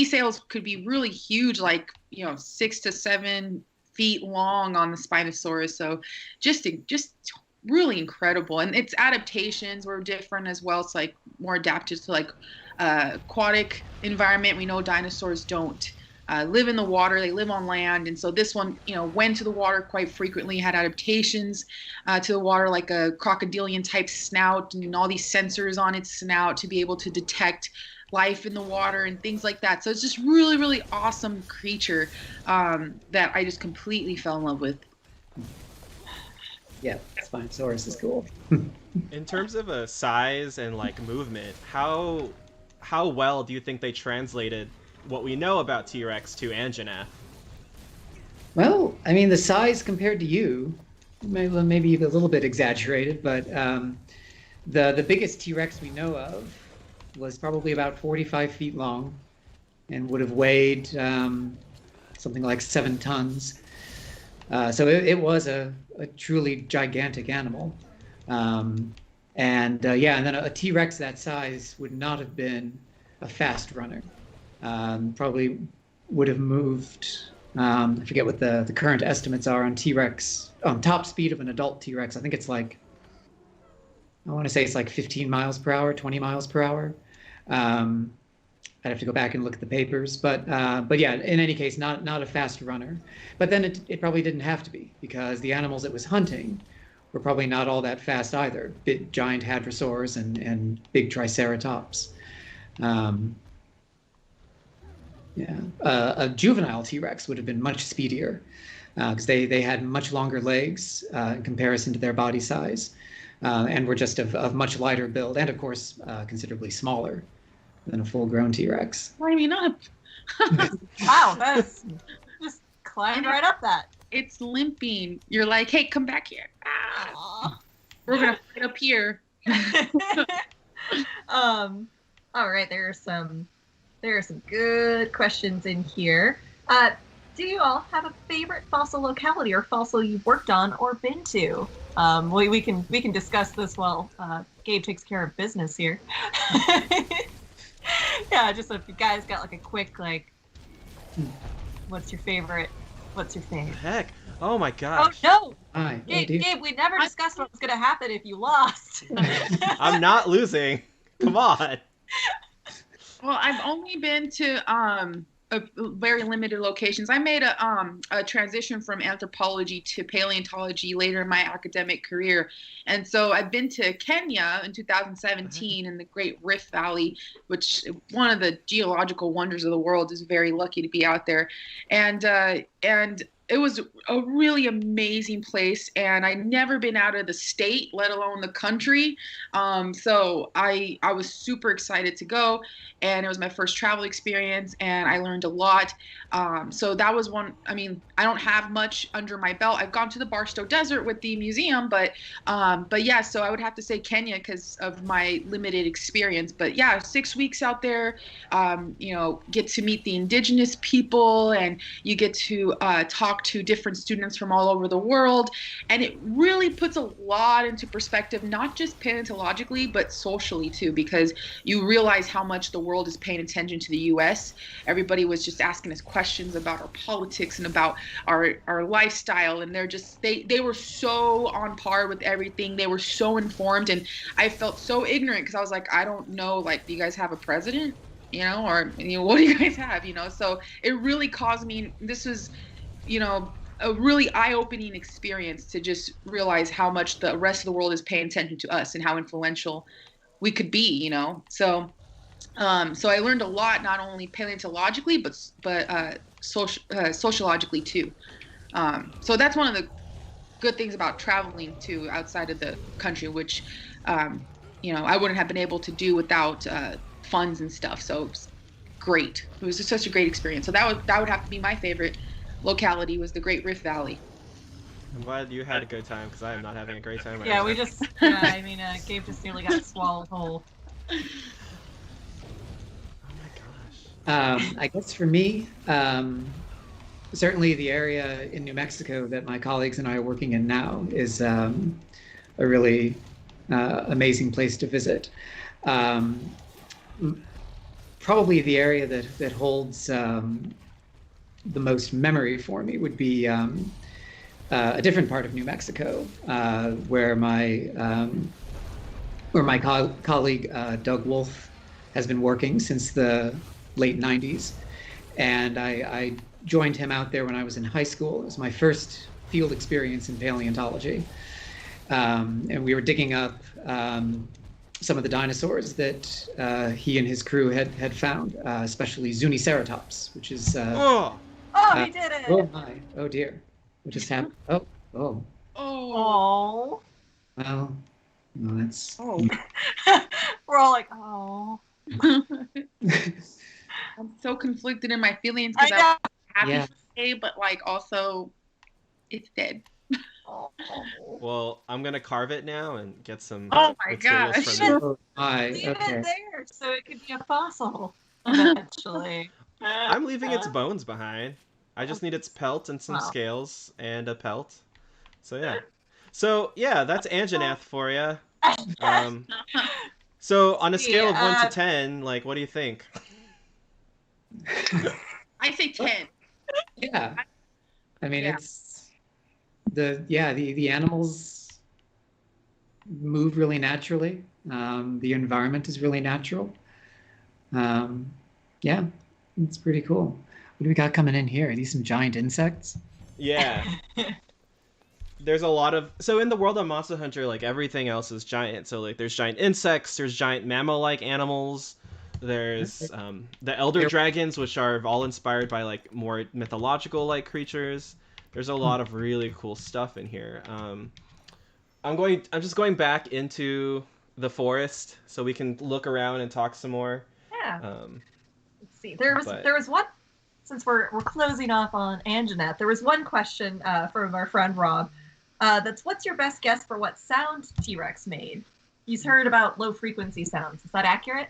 sails could be really huge, like 6 to 7 feet long on the Spinosaurus. So just really incredible, and its adaptations were different as well. It's like more adapted to like aquatic environment. We know dinosaurs don't live in the water; they live on land, and so this one, went to the water quite frequently. Had adaptations to the water, like a crocodilian type snout, and all these sensors on its snout to be able to detect life in the water and things like that. So it's just really, really awesome creature that I just completely fell in love with. Yeah, Spinosaurus is cool. In terms of a size and like movement, how well do you think they translated what we know about T-Rex to Anjanath? Well, I mean, the size compared to you, maybe a little bit exaggerated, but the biggest T-Rex we know of was probably about 45 feet long and would have weighed something like 7 tons. So it was a truly gigantic animal. And then a T-Rex that size would not have been a fast runner. Probably would have moved, I forget what the current estimates are on T-Rex, on top speed of an adult T-Rex. I think it's like, I want to say it's like 15 miles per hour, 20 miles per hour. I'd have to go back and look at the papers, but yeah, in any case, not a fast runner. But then it probably didn't have to be, because the animals it was hunting were probably not all that fast either. Big giant hadrosaurs and big triceratops. A juvenile T-Rex would have been much speedier, because they had much longer legs in comparison to their body size, and were just of much lighter build, and of course considerably smaller than a full-grown T-Rex. Climbing up. Wow, that's just climbed right up that. It's limping. You're like, hey, come back here. Ah, we're gonna fight up here. All right, there are some good questions in here. Do you all have a favorite fossil locality or fossil you've worked on or been to? We can discuss this while Gabe takes care of business here. Yeah, just if you guys got like a quick what's your favorite? What's your favorite? Heck! Oh my gosh! Oh no! Hi. Gabe, we never discussed what was going to happen if you lost. I'm not losing. Come on. Well, I've only been to very limited locations. I made a transition from anthropology to paleontology later in my academic career. And so I've been to Kenya in 2017 in the Great Rift Valley, which one of the geological wonders of the world. Is very lucky to be out there. And it was a really amazing place, and I'd never been out of the state, let alone the country. So I was super excited to go, and it was my first travel experience, and I learned a lot. So that was one. I mean, I don't have much under my belt. I've gone to the Barstow Desert with the museum, but yeah, so I would have to say Kenya because of my limited experience. But yeah, 6 weeks out there, get to meet the indigenous people, and you get to talk to different students from all over the world, and it really puts a lot into perspective, not just paleontologically but socially too, because you realize how much the world is paying attention to the US. Everybody was just asking us questions about our politics and about our lifestyle, and they were so on par with everything. They were so informed, and I felt so ignorant because I was like, I don't know, like, do you guys have a president? Or what do you guys have? So it really caused me, this was a really eye-opening experience to just realize how much the rest of the world is paying attention to us and how influential we could be, So I learned a lot, not only paleontologically, but sociologically too. So that's one of the good things about traveling to outside of the country, which, I wouldn't have been able to do without funds and stuff. So it was great. It was just such a great experience. So that would have to be my favorite locality, was the Great Rift Valley. I'm glad you had a good time, because I am not having a great time right now. now. We just, Gabe just nearly got swallowed whole. Oh my gosh. I guess for me, certainly the area in New Mexico that my colleagues and I are working in now is a really amazing place to visit. Um, Probably the area that holds the most memory for me would be a different part of New Mexico, where my colleague Doug Wolf has been working since the late 90s. And I joined him out there when I was in high school. It was my first field experience in paleontology. And we were digging up some of the dinosaurs that he and his crew had found, especially Zuniceratops, which is... Oh, he did it! Oh my, oh dear. What just happened? Oh. Oh. Well, that's... Oh. We're all like, oh. I'm so conflicted in my feelings I because know. I'm happy Yeah. for Gabe, but like also, it's dead. Well, I'm gonna carve it now and get some Oh my materials gosh. from it. Oh my, Leave okay. it there so it could be a fossil eventually. I'm leaving its bones behind. I just need its pelt and some Wow. scales and a pelt. So yeah. So yeah, that's Anjanath for you. So on a scale of 1 to 10, like, what do you think? I say 10. Yeah. I mean, Yeah. it's the animals move really naturally. The environment is really natural. Yeah, it's pretty cool. What do we got coming in here? Are these some giant insects? Yeah. There's a lot of in the world of Monster Hunter, like everything else is giant. So like there's giant insects, there's giant mammal-like animals, there's the elder dragons, which are all inspired by like more mythological like creatures. There's a lot of really cool stuff in here. I'm just going back into the forest so we can look around and talk some more. Yeah. Let's see. There was one, since we're closing off on Anjanath, there was one question from our friend Rob. That's, what's your best guess for what sound T-Rex made? He's heard about low frequency sounds. Is that accurate?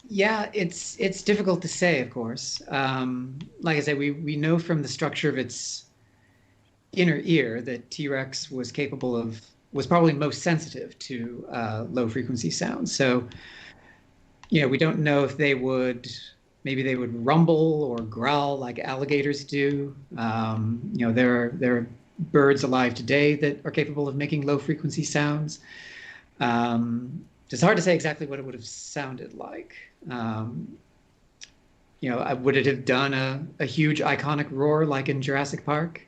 Yeah, it's difficult to say, of course. Like I said, we know from the structure of its inner ear that T-Rex was probably most sensitive to low frequency sounds. So, we don't know if maybe they would rumble or growl like alligators do. There are birds alive today that are capable of making low frequency sounds. It's hard to say exactly what it would have sounded like. Would it have done a huge iconic roar like in Jurassic Park?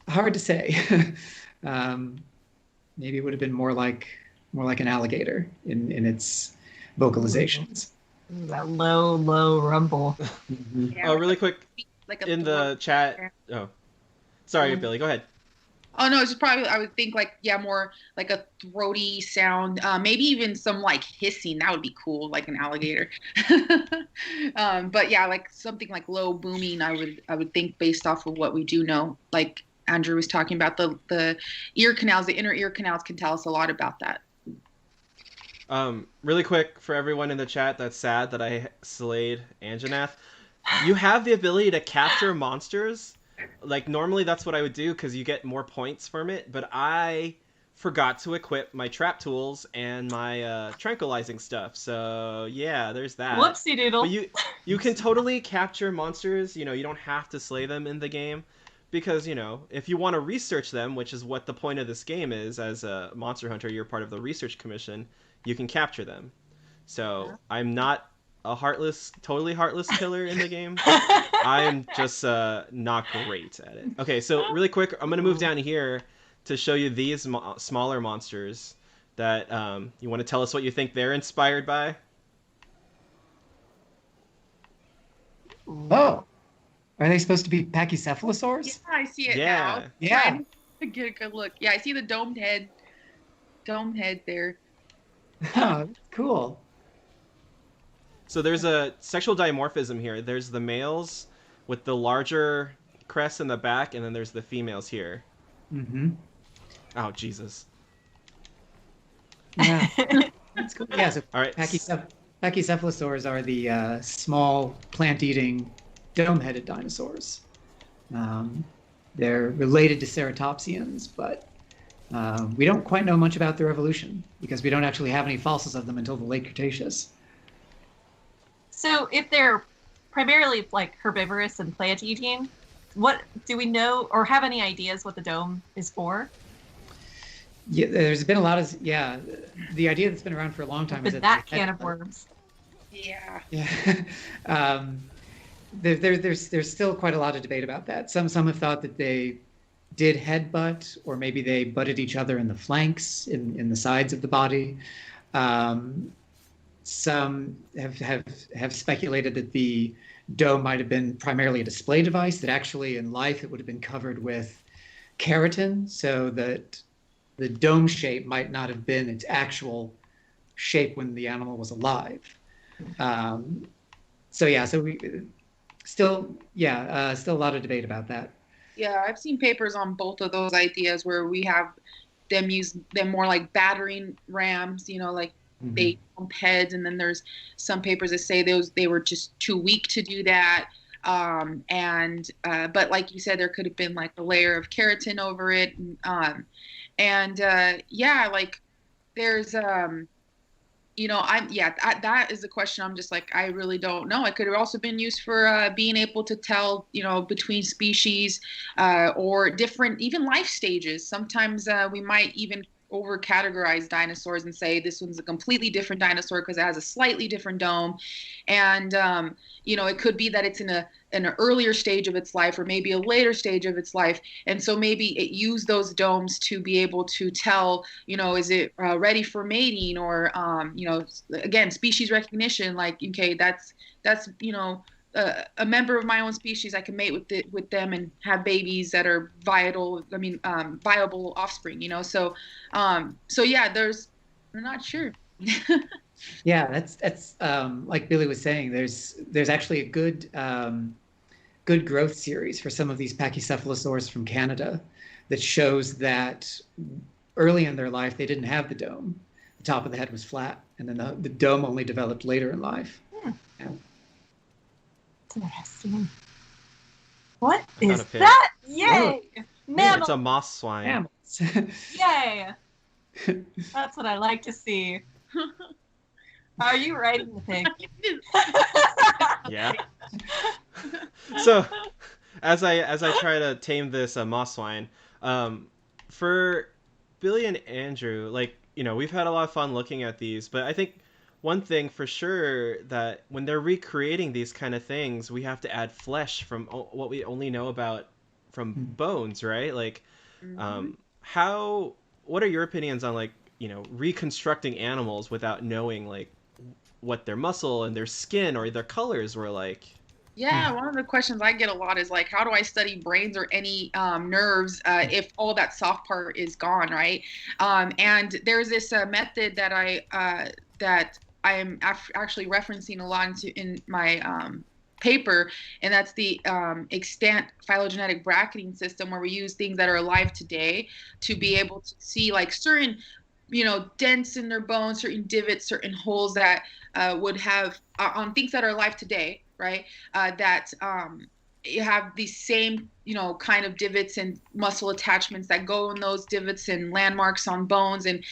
Hard to say. Maybe it would have been more like an alligator in its vocalizations. That low rumble. Mm-hmm. Yeah, Oh, really quick, like a in the chat. Oh, sorry, Billy. Go ahead. Oh no, it's just probably, I would think more like a throaty sound, maybe even some like hissing. That would be cool, like an alligator. But yeah, like something like low booming. I would think based off of what we do know, like Andrew was talking about, the ear canals, the inner ear canals can tell us a lot about that. Really quick for everyone in the chat that's sad that I slayed Anjanath. You have the ability to capture monsters. Like normally that's what I would do because you get more points from it, but I forgot to equip my trap tools and my tranquilizing stuff. So yeah, there's that. Whoopsie doodle. But you can totally capture monsters. You don't have to slay them in the game. Because, if you want to research them, which is what the point of this game is, as a Monster Hunter, you're part of the research commission, you can capture them. So I'm not a totally heartless killer in the game. I'm just not great at it. Okay, so really quick, I'm going to move down here to show you these smaller monsters that you want to tell us what you think they're inspired by? Oh. Are they supposed to be pachycephalosaurs? Yeah, I see it Yeah. now. Yeah. Trying to get a good look. Yeah, I see the domed head there. Oh, cool. So there's a sexual dimorphism here. There's the males with the larger crest in the back, and then there's the females here. Mm-hmm. Oh, Jesus. Yeah. That's cool. Yeah, so All right. Pachycephalosaurs are the small plant-eating dome-headed dinosaurs. They're related to ceratopsians, but we don't quite know much about their evolution because we don't actually have any fossils of them until the late Cretaceous. So if they're primarily like herbivorous and plant-eating, what do we know or have any ideas what the dome is for? Yeah, there's been a lot of the idea that's been around for a long time is that can of worms. Yeah. Yeah. There's still quite a lot of debate about that. Some have thought that they did headbutt, or maybe they butted each other in the flanks, in the sides of the body. Some have speculated that the dome might have been primarily a display device, that actually in life it would have been covered with keratin, so that the dome shape might not have been its actual shape when the animal was alive. So we still a lot of debate about that. Yeah, I've seen papers on both of those ideas where we have them use them more like battering rams, like they pump heads, and then there's some papers that say they were just too weak to do that. But like you said, there could have been like a layer of keratin over it. Like there's that is the question. I'm just like, I really don't know. It could have also been used for being able to tell, between species or different, even life stages. Sometimes we might even over categorize dinosaurs and say this one's a completely different dinosaur because it has a slightly different dome. And, it could be that it's in an earlier stage of its life or maybe a later stage of its life. And so maybe it used those domes to be able to tell, is it ready for mating or, again, species recognition, like, okay, that's a member of my own species. I can mate with them and have babies that are viable offspring, So we're not sure. Yeah, that's like Billy was saying, there's actually a good growth series for some of these pachycephalosaurs from Canada that shows that early in their life they didn't have the dome. The top of the head was flat, and then the dome only developed later in life. Yeah. Interesting. What is that? Yay! Mammal. It's a moss swine. Mammals. Yay! That's what I like to see. Are you riding the pig? Yeah. So, as I try to tame this moss swine, for Billy and Andrew, we've had a lot of fun looking at these, but I think one thing for sure that when they're recreating these kind of things, we have to add flesh from what we only know about from bones, right? What are your opinions on reconstructing animals without knowing what their muscle and their skin or their colors were like? Yeah, one of the questions I get a lot is how do I study brains or any nerves if all that soft part is gone, right? And there's this method that I am actually referencing a lot in my paper, and that's the extant phylogenetic bracketing system, where we use things that are alive today to be able to see certain dents in their bones, certain divots, certain holes that would have on things that are alive today, right? That you have these same, kind of divots and muscle attachments that go in those divots and landmarks on bones. And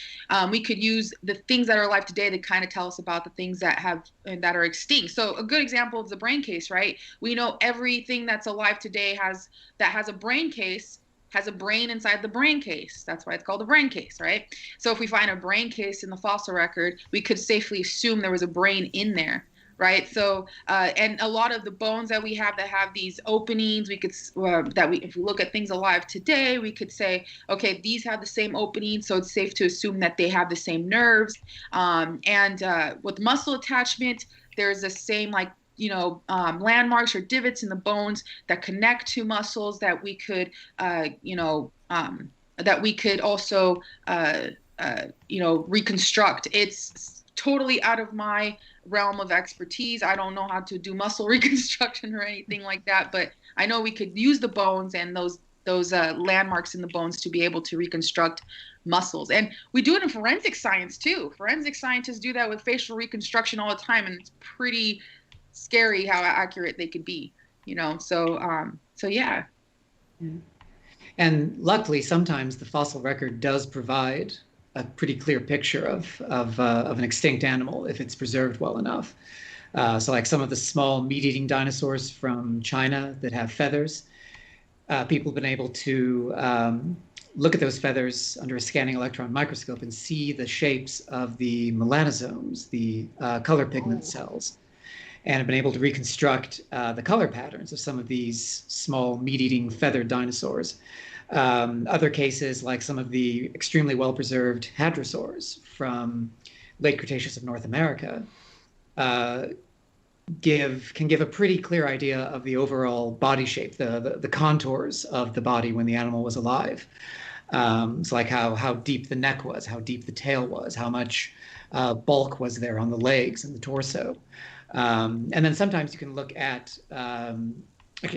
we could use the things that are alive today to kind of tell us about the things that are extinct. So a good example is the brain case, right? We know everything that's alive today has a brain case has a brain inside the brain case. That's why it's called a brain case, right? So if we find a brain case in the fossil record, we could safely assume there was a brain in there, right? So, and a lot of the bones that we have that have these openings, if we look at things alive today, we could say, okay, these have the same openings, so it's safe to assume that they have the same nerves. And with muscle attachment, there's the same landmarks or divots in the bones that connect to muscles that we could, also, reconstruct. It's totally out of my realm of expertise. I don't know how to do muscle reconstruction or anything like that, but I know we could use the bones and those landmarks in the bones to be able to reconstruct muscles. And we do it in forensic science too. Forensic scientists do that with facial reconstruction all the time, and it's pretty scary how accurate they could be, you know. So yeah. And luckily, sometimes the fossil record does provide a pretty clear picture of an extinct animal if it's preserved well enough. So like some of the small meat-eating dinosaurs from China that have feathers, people have been able to look at those feathers under a scanning electron microscope and see the shapes of the melanosomes, the color pigment cells, and have been able to reconstruct the color patterns of some of these small meat-eating feathered dinosaurs. Other cases, like some of the extremely well-preserved hadrosaurs from late Cretaceous of North America, can give a pretty clear idea of the overall body shape, the contours of the body when the animal was alive. So like how deep the neck was, how deep the tail was, how much bulk was there on the legs and the torso. And then sometimes you can look at,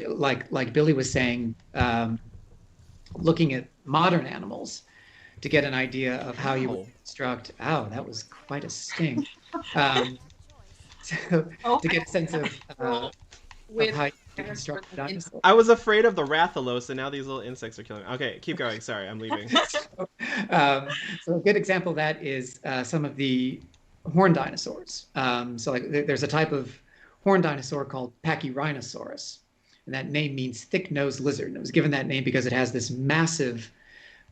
like Billy was saying, looking at modern animals to get an idea of how you would construct. Ow, that was quite a sting. So to get a sense of how you construct dinosaurs. I was afraid of the Rathalos, and now these little insects are killing me. Okay, keep going. Sorry, I'm leaving. So a good example of that is some of the horned dinosaurs. So like there's a type of horned dinosaur called Pachyrhinosaurus, and that name means thick-nosed lizard. And it was given that name because it has this massive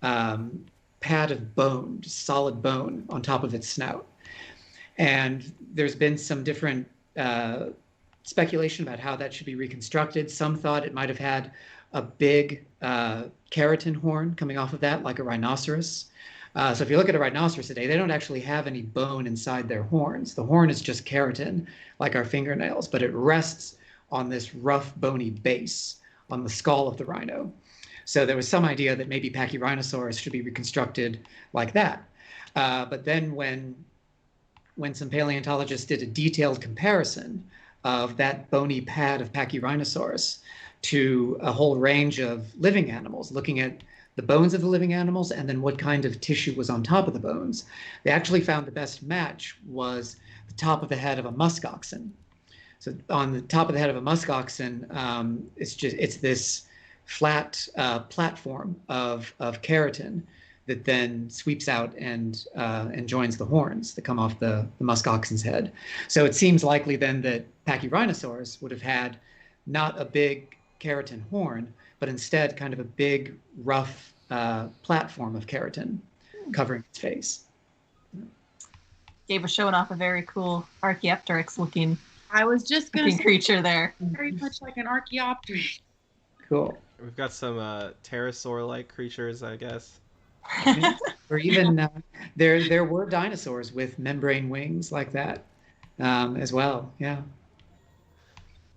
pad of bone, just solid bone on top of its snout. And there's been some different speculation about how that should be reconstructed. Some thought it might have had a big keratin horn coming off of that, like a rhinoceros. So if you look at a rhinoceros today, they don't actually have any bone inside their horns. The horn is just keratin, like our fingernails, but it rests on this rough, bony base on the skull of the rhino. So there was some idea that maybe Pachyrhinosaurus should be reconstructed like that. But then when some paleontologists did a detailed comparison of that bony pad of Pachyrhinosaurus to a whole range of living animals, looking at the bones of the living animals and then what kind of tissue was on top of the bones, they actually found the best match was the top of the head of a musk oxen. So on the top of the head of a musk oxen, it's this flat platform of keratin that then sweeps out and joins the horns that come off the musk oxen's head. So it seems likely then that Pachyrhinosaurus would have had not a big keratin horn, but instead kind of a big, rough platform of keratin covering its face. Gabe was showing off a very cool Archaeopteryx looking creature there. Very much like an Archaeopteryx. Cool. We've got some pterosaur-like creatures, I guess. Or even there were dinosaurs with membrane wings like that as well. Yeah.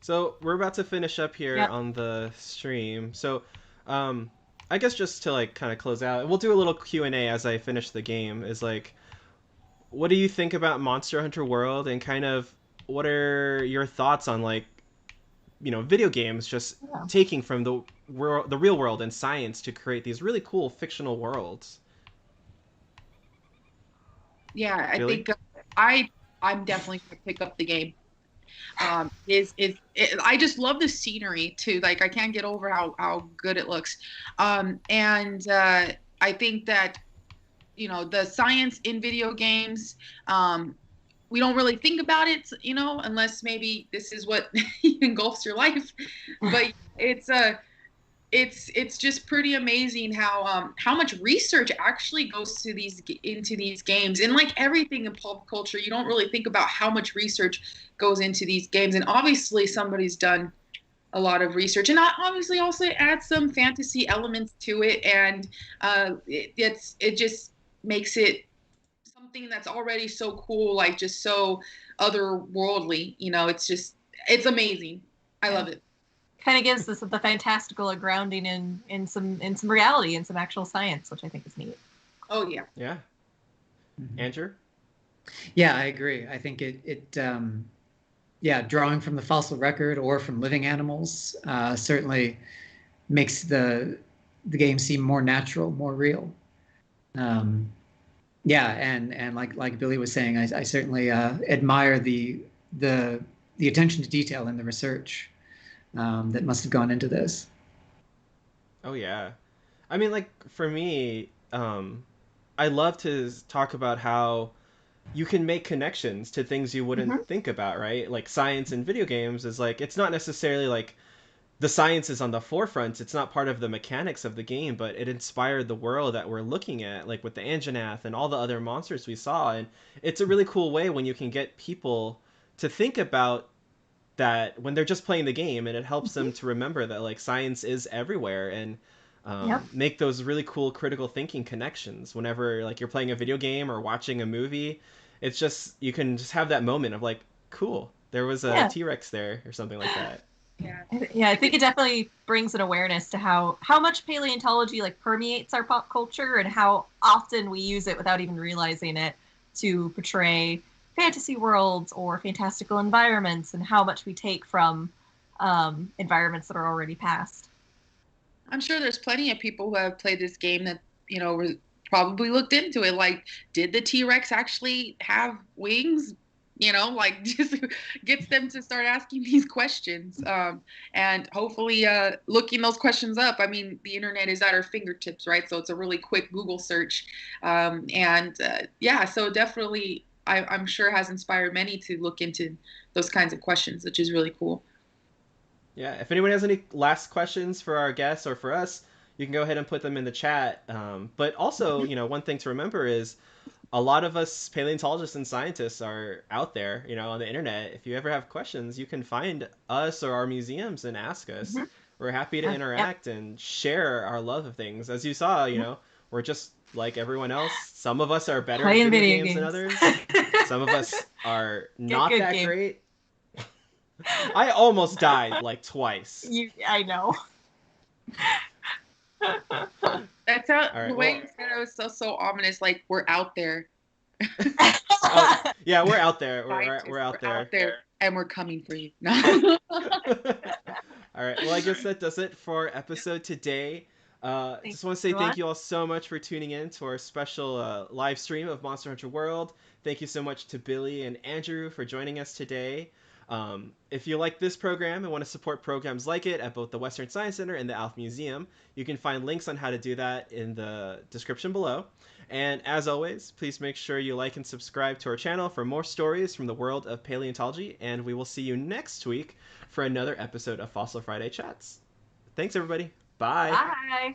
So we're about to finish up here on the stream. So I guess just to like kind of close out, we'll do a little Q&A as I finish the game. Is like, what do you think about Monster Hunter World, and kind of what are your thoughts on like, you know, video games just taking from the real world and science to create these really cool fictional worlds? Yeah, I Really? think I'm definitely gonna pick up the game. I just love the scenery too. Like I can't get over how good it looks. I think that, you know, the science in video games, we don't really think about it, you know, unless maybe this is what engulfs your life. But it's just pretty amazing how much research actually goes into these games. And like everything in pop culture, you don't really think about how much research goes into these games. And obviously somebody's done a lot of research, and obviously also add some fantasy elements to it, and it just makes it something that's already so cool, like just so otherworldly. You know, it's amazing. I love it. Kind of gives us the fantastical a grounding in some reality and some actual science, which I think is neat. Oh yeah. Yeah. Mm-hmm. Andrew? Yeah, I agree. I think it drawing from the fossil record or from living animals certainly makes the the game seem more natural, more real. Yeah, and like Billy was saying, I certainly admire the attention to detail in the research that must have gone into this. Oh yeah. I mean, like for me, I love to talk about how you can make connections to things you wouldn't think about, right? Like science in video games is like it's not necessarily like the science is on the forefront. It's not part of the mechanics of the game, but it inspired the world that we're looking at, like with the Anjanath and all the other monsters we saw. And it's a really cool way when you can get people to think about that when they're just playing the game, and it helps them to remember that like science is everywhere, and make those really cool critical thinking connections whenever like you're playing a video game or watching a movie. It's just you can just have that moment of like, cool, there was a T-Rex there or something like that. Yeah, I think it definitely brings an awareness to how much paleontology like permeates our pop culture and how often we use it without even realizing it to portray fantasy worlds or fantastical environments, and how much we take from environments that are already past. I'm sure there's plenty of people who have played this game that, you know, probably looked into it. Like, did the T-Rex actually have wings? You know, like just gets them to start asking these questions, and hopefully looking those questions up. I mean, the internet is at our fingertips, right? So it's a really quick Google search, yeah. So definitely, I'm sure has inspired many to look into those kinds of questions, which is really cool. Yeah, if anyone has any last questions for our guests or for us, you can go ahead and put them in the chat. But also, you know, one thing to remember is a lot of us paleontologists and scientists are out there, you know, on the internet. If you ever have questions, you can find us or our museums and ask us. We're happy to interact and share our love of things. As you saw, you know, we're just like everying else. Some of us are better at video games than others. Some of us are not that great. I almost died like twice. I know. That's how the way you said it was so ominous. Like, we're out there. Yeah, we're out there. We're out there, and we're coming for you. No. All right. Well, I guess that does it for episode today. Just want to say thank you all so much for tuning in to our special live stream of Monster Hunter World. Thank you so much to Billy and Andrew for joining us today. If you like this program and want to support programs like it at both the Western Science Center and the Alf Museum, you can find links on how to do that in the description below. And as always, please make sure you like and subscribe to our channel for more stories from the world of paleontology, and we will see you next week for another episode of Fossil Friday Chats. Thanks, everybody. Bye. Bye.